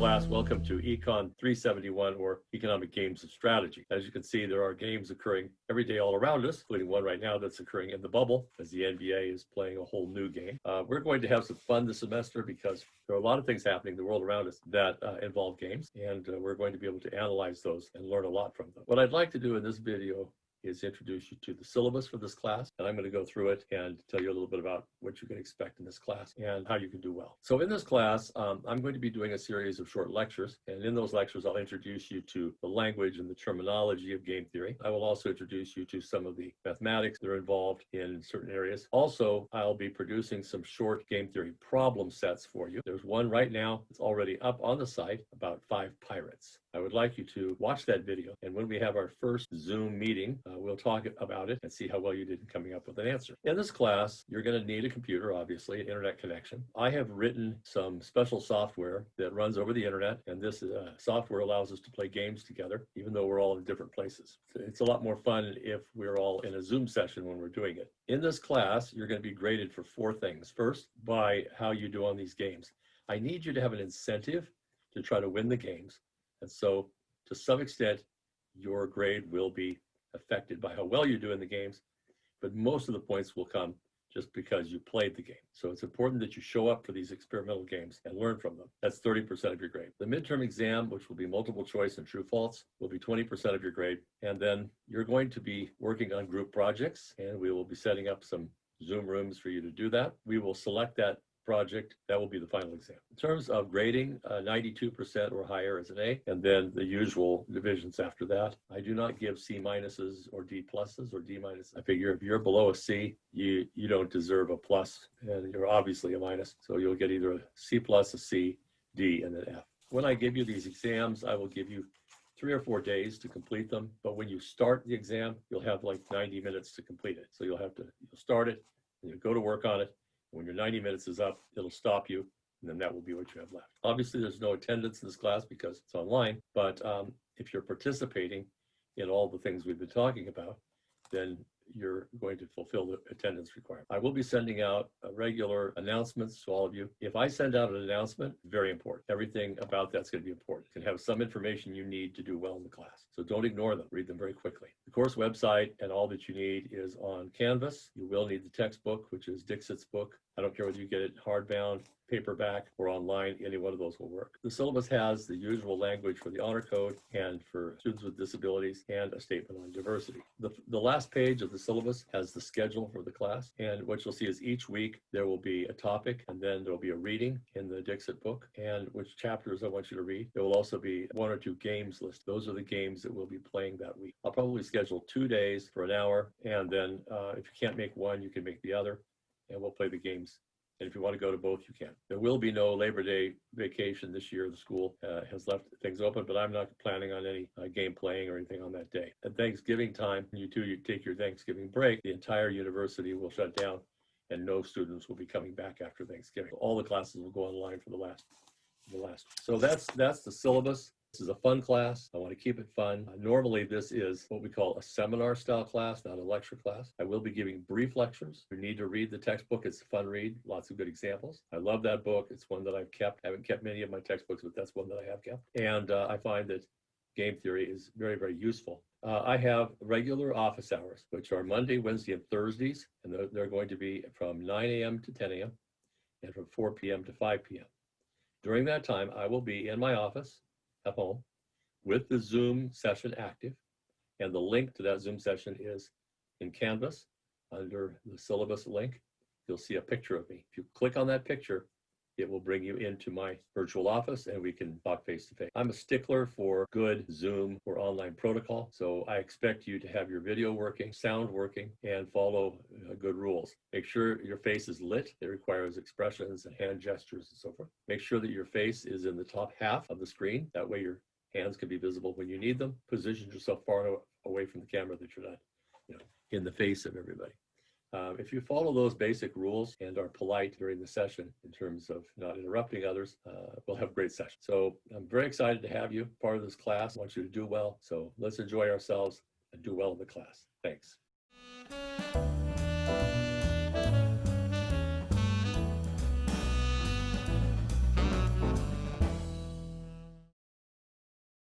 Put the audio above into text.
class. Welcome to Econ 371, or Economic Games of Strategy. As you can see, there are games occurring every day all around us, including one right now that's occurring in the bubble as the NBA is playing a whole new game. We're going to have some fun this semester because there are a lot of things happening in the world around us that involve games, and we're going to be able to analyze those and learn a lot from them. What I'd like to do in this video is introduce you to the syllabus for this class, and I'm going to go through it and tell you a little bit about what you can expect in this class and how you can do well. So in this class, I'm going to be doing a series of short lectures, and in those lectures, I'll introduce you to the language and the terminology of game theory. I will also introduce you to some of the mathematics that are involved in certain areas. Also, I'll be producing some short game theory problem sets for you. There's one right now that's already up on the site about 5 pirates. I would like you to watch that video, and when we have our first Zoom meeting, we'll talk about it and see how well you did in coming up with an answer. In this class, you're going to need a computer, obviously, an internet connection. I have written some special software that runs over the internet, and this software allows us to play games together, even though we're all in different places. It's a lot more fun if we're all in a Zoom session when we're doing it. In this class, you're going to be graded for 4 things. First, by how you do on these games. I need you to have an incentive to try to win the games. And so, to some extent, your grade will be affected by how well you do in the games, but most of the points will come just because you played the game. So it's important that you show up for these experimental games and learn from them. That's 30% of your grade. The midterm exam, which will be multiple choice and true false, will be 20% of your grade. And then you're going to be working on group projects, and we will be setting up some Zoom rooms for you to do that. We will select that project. That will be the final exam. In terms of grading, 92% or higher is an A, and then the usual divisions after that. I do not give C minuses or D pluses or D minuses. I figure if you're below a C, you don't deserve a plus, and you're obviously a minus. So you'll get either a C plus, a C, D, and an F. When I give you these exams, I will give you 3 or 4 days to complete them. But when you start the exam, you'll have like 90 minutes to complete it. So you'll start it, and you'll go to work on it. When your 90 minutes is up, it'll stop you, and then that will be what you have left. Obviously, there's no attendance in this class because it's online, but if you're participating in all the things we've been talking about, then you're going to fulfill the attendance requirement. I will be sending out regular announcements to all of you. If I send out an announcement, very important. Everything about that's going to be important. It can have some information you need to do well in the class. So don't ignore them. Read them very quickly. The course website and all that you need is on Canvas. You will need the textbook, which is Dixit's book. I don't care whether you get it hardbound, paperback, or online. Any one of those will work. The syllabus has the usual language for the honor code and for students with disabilities, and a statement on diversity. The last page of the syllabus has the schedule for the class, and what you'll see is each week there will be a topic, and then there will be a reading in the Dixit book, and which chapters I want you to read. There will also be 1 or 2 games listed. Those are the games that we'll be playing that week. I'll probably schedule 2 days for an hour, and then if you can't make one, you can make the other, and we'll play the games. And if you want to go to both, you can. There will be no Labor Day vacation this year. The school has left things open, but I'm not planning on any game playing or anything on that day. At Thanksgiving time, you take your Thanksgiving break, the entire university will shut down, and no students will be coming back after Thanksgiving. All the classes will go online for the last. So that's the syllabus. This is a fun class. I want to keep it fun. Normally, this is what we call a seminar style class, not a lecture class. I will be giving brief lectures. You need to read the textbook. It's a fun read. Lots of good examples. I love that book. It's one that I've kept. I haven't kept many of my textbooks, but that's one that I have kept. And I find that game theory is very, very useful. I have regular office hours, which are Monday, Wednesday, and Thursdays. And they're going to be from 9 a.m. to 10 a.m. and from 4 p.m. to 5 p.m. During that time, I will be in my office at home with the Zoom session active, and the link to that Zoom session is in Canvas under the syllabus link. You'll see a picture of me. If you click on that picture, it will bring you into my virtual office, and we can talk face to face. I'm a stickler for good Zoom or online protocol, so I expect you to have your video working, sound working, and follow good rules. Make sure your face is lit. It requires expressions and hand gestures and so forth. Make sure that your face is in the top half of the screen. That way your hands can be visible when you need them. Position yourself far away from the camera that you're not, in the face of everybody. If you follow those basic rules and are polite during the session in terms of not interrupting others, we'll have a great session. So I'm very excited to have you part of this class. I want you to do well. So let's enjoy ourselves and do well in the class. Thanks.